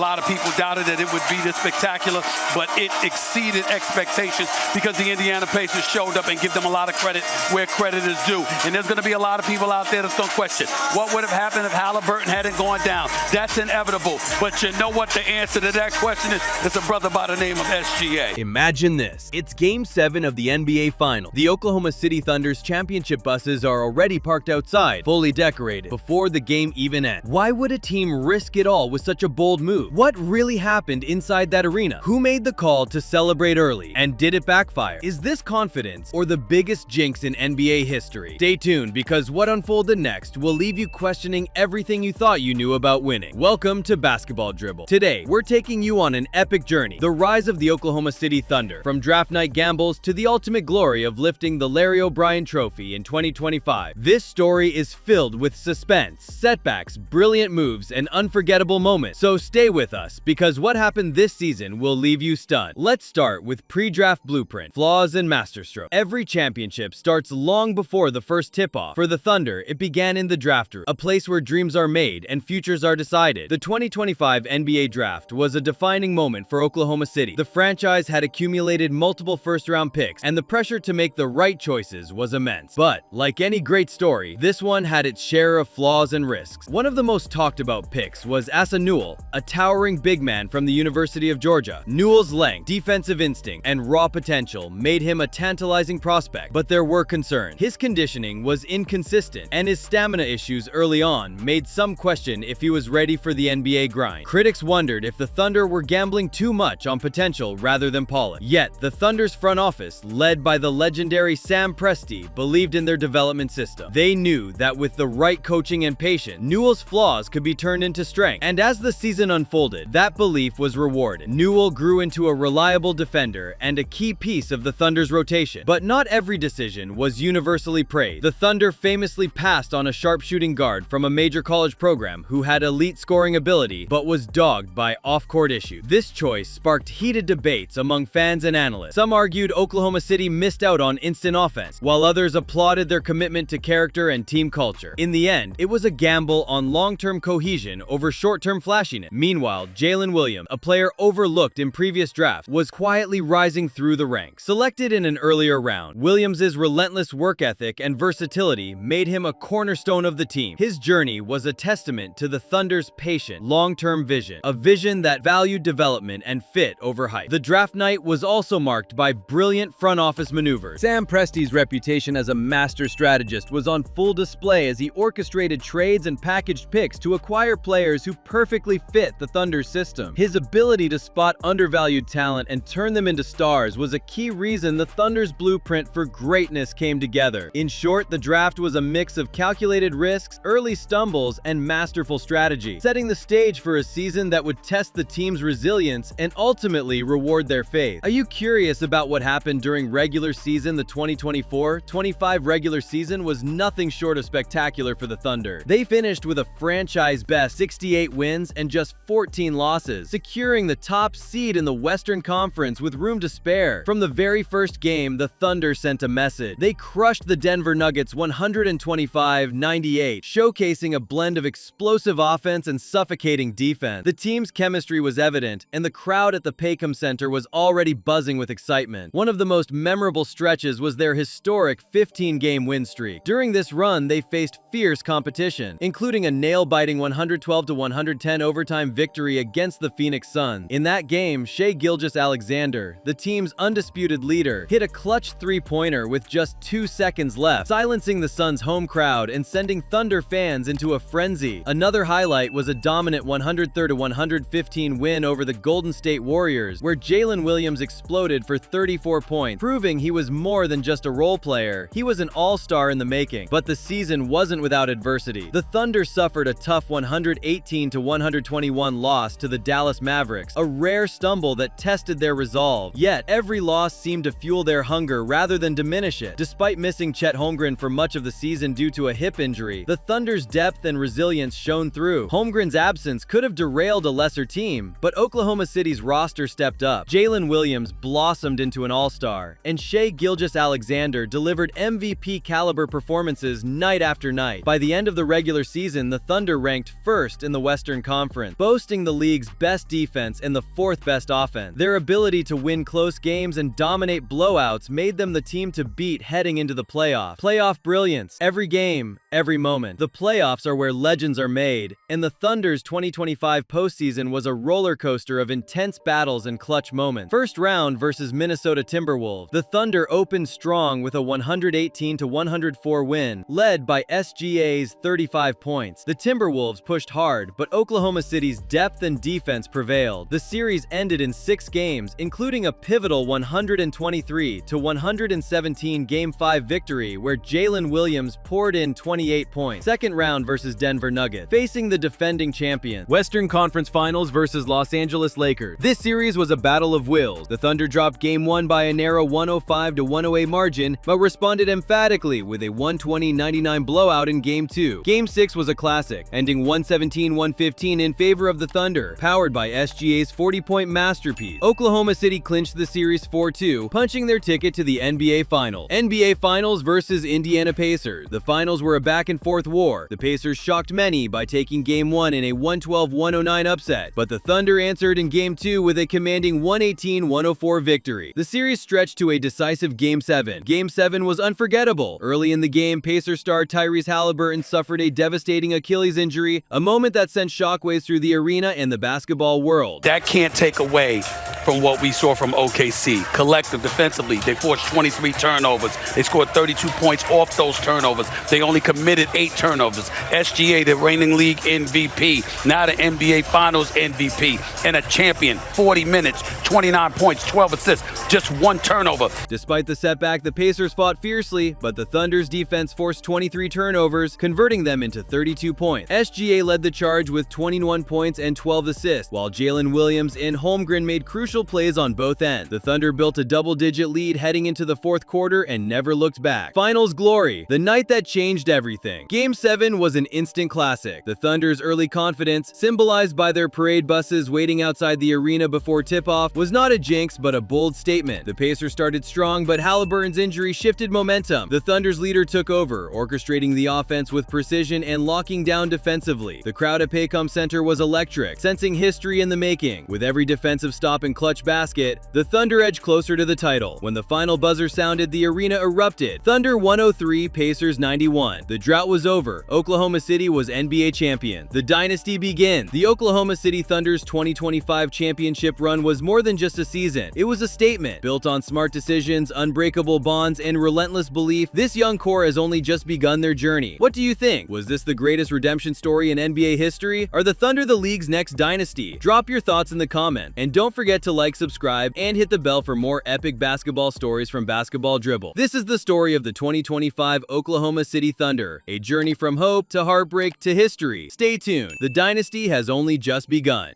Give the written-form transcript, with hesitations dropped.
lot of people doubted that it would be this spectacular, but it exceeded expectations because the Indiana Pacers showed up and give them a lot of credit where credit is due. And there's going to be a lot of people out there that's going to question, what would have happened if Halliburton hadn't gone down? That's inevitable. But you know what the answer to that question is? It's a brother by the name of SGA. Imagine this. It's Game 7 of the NBA Final. The Oklahoma City Thunder's championship buses are already parked outside, fully decorated, before the game even ends. Why would a team risk it all with such a bold move? What really happened inside that arena? Who made the call to celebrate early? And did it backfire? Is this confidence or the biggest jinx in NBA history? Stay tuned, because what unfolded next will leave you questioning everything you thought you knew about winning. Welcome to Basketball Dribble. Today, we're taking you on an epic journey. The rise of the Oklahoma City Thunder. From draft night gambles to the ultimate glory of lifting the Larry O'Brien Trophy in 2025. This story is filled with suspense, setbacks, brilliant moves, and unforgettable moments. So stay with us, because what happened this season will leave you stunned. Let's start with pre-draft blueprint, flaws, and masterstroke. Every championship starts long before the first tip-off. For the Thunder, it began in the draft room, a place where dreams are made and futures are decided. The 2025 NBA Draft was a defining moment for Oklahoma City. The franchise had accumulated multiple first-round picks, and the pressure to make the right choices was immense. But, like any great story, this one had its share of flaws and risks. One of the most talked about picks was Asa Newell, a towering big man from the University of Georgia. Newell's length, defensive instinct, and raw potential made him a tantalizing prospect, but there were concerns. His conditioning was inconsistent, and his stamina issues early on made some question if he was ready for the NBA grind. Critics wondered if the Thunder were gambling too much on potential rather than polish. Yet, the Thunder's front office, led by the legendary Sam Presti, believed in their development system. They knew that with the right coaching and patience, Newell's flaws could be turned into strength. And as the season unfolded, that belief was rewarded. Newell grew into a reliable defender and a key piece of the Thunder's rotation. But not every decision was universally praised. The Thunder famously passed on a sharpshooting guard from a major college program who had elite scoring ability but was dogged by off-court issues. This choice sparked heated debates among fans and analysts. Some argued Oklahoma City missed out on instant offense, while others applauded their commitment to character and team culture. In the end, it was a gamble on long-term cohesion over short-term flashiness. Meanwhile, JalenWilliams, a player overlooked in previous drafts, was quietly rising through the ranks. Selected in an earlier round, Williams' relentless work ethic and versatility made him a cornerstone of the team. His journey was a testament to the Thunder's patient, long-term vision, a vision that valued development and fit over hype. The draft night was also marked by brilliant front office maneuvers. Sam Presti's reputation as a master strategist was on full display as he orchestrated trades and packaged picks to acquire players who perfectly fit the Thunder's system. His ability to spot undervalued talent and turn them into stars was a key reason the Thunder's blueprint for greatness came together. In short, the draft was a mix of calculated risks, early stumbles, and masterful strategy, setting the stage for a season that would test the team's resilience and ultimately reward their faith. Are you curious about what happened during regular season? The 2024-25 regular season was nothing short of spectacular for the Thunder. They finished with a franchise-best 68 wins and just 14 losses, securing the top seed in the Western Conference with room to spare. From the very first game, the Thunder sent a message. They crushed the Denver Nuggets 125-98, showcasing a blend of explosive offense and suffocating defense. The team's chemistry was evident, and the crowd at the Paycom Center was already buzzing with excitement. One of the most memorable stretches was their historic 15-game win streak. During this run, they faced fierce competition, including a nail-biting 112-110 overtime victory against the Phoenix Suns. In that game, ShaiGilgeousAlexander, the team's undisputed leader, hit a clutch three-pointer with just 2 seconds left, silencing the Suns' home crowd and sending Thunder fans into a frenzy. Another highlight was a dominant 103-115 win over the Golden State Warriors, where JalenWilliams exploded for 34 points, proving he was more than just a role player. He was an all-star in the making. But the season wasn't without adversity. The Thunder suffered a tough 118-121 loss to the Dallas Mavericks, a rare stumble that tested their resolve. Yet, every loss seemed to fuel their hunger rather than diminish it. Despite missing Chet Holmgren for much of the season due to a hip injury, the Thunder's depth and resilience shone through. Holmgren's absence could have derailed a lesser team, but Oklahoma City's roster stepped up. JalenWilliams blossomed into an all-star, and ShaiGilgeousAlexander delivered MVP-caliber performances night after night. By the end of the regular season, the Thunder ranked first in the Western Conference, boasting boasting the league's best defense and the fourth best offense. Their ability to win close games and dominate blowouts made them the team to beat heading into the playoffs. Playoff brilliance. Every game, every moment. The playoffs are where legends are made, and the Thunder's 2025 postseason was a roller coaster of intense battles and clutch moments. First round versus Minnesota Timberwolves. The Thunder opened strong with a 118-104 win, led by SGA's 35 points. The Timberwolves pushed hard, but Oklahoma City's depth and defense prevailed. The series ended in 6 games, including a pivotal 123-117 Game 5 victory where JalenWilliams poured in 28 points. Second round versus Denver Nuggets, facing the defending champions. Western Conference Finals versus Los Angeles Lakers. This series was a battle of wills. The Thunder dropped Game 1 by a narrow 105-108 margin, but responded emphatically with a 120-99 blowout in Game 2. Game 6 was a classic, ending 117-115 in favor of the Thunder, powered by SGA's 40-point masterpiece. Oklahoma City clinched the series 4-2, punching their ticket to the NBA Finals. NBA Finals versus Indiana Pacers. The finals were a back-and-forth war. The Pacers shocked many by taking Game 1 in a 112-109 upset, but the Thunder answered in Game 2 with a commanding 118-104 victory. The series stretched to a decisive Game 7. Game 7 was unforgettable. Early in the game, Pacers star Tyrese Halliburton suffered a devastating Achilles injury, a moment that sent shockwaves through the arena and the basketball world. That can't take away from what we saw from OKC. Collective defensively, they forced 23 turnovers. They scored 32 points off those turnovers. They only committed 8 turnovers. SGA, the reigning league MVP, now the NBA Finals MVP, and a champion. 40 minutes, 29 points, 12 assists, just 1 turnover. Despite the setback, the Pacers fought fiercely, but the Thunder's defense forced 23 turnovers, converting them into 32 points. SGA led the charge with 21 points and 12 assists, while JalenWilliams and Holmgren made crucial plays on both ends. The Thunder built a double-digit lead heading into the fourth quarter and never looked back. Finals glory, the night that changed everything. Game 7 was an instant classic. The Thunder's early confidence, symbolized by their parade buses waiting outside the arena before tip-off, was not a jinx but a bold statement. The Pacers started strong, but Halliburton's injury shifted momentum. The Thunder's leader took over, orchestrating the offense with precision and locking down defensively. The crowd at Paycom Center was electric, sensing history in the making. With every defensive stop and clutch basket, the Thunder edged closer to the title. When the final buzzer sounded, the arena erupted. Thunder 103, Pacers 91. The drought was over. Oklahoma City was NBA champion. The dynasty begins. The Oklahoma City Thunder's 2025 championship run was more than just a season. It was a statement. Built on smart decisions, unbreakable bonds, and relentless belief, this young core has only just begun their journey. What do you think? Was this the greatest redemption story in NBA history? Are the Thunder the league's next dynasty? Drop your thoughts in the comment, and don't forget to like, subscribe, and hit the bell for more epic basketball stories from Basketball Dribble. This is the story of the 2025 Oklahoma City Thunder, a journey from hope to heartbreak to history. Stay tuned. The dynasty has only just begun.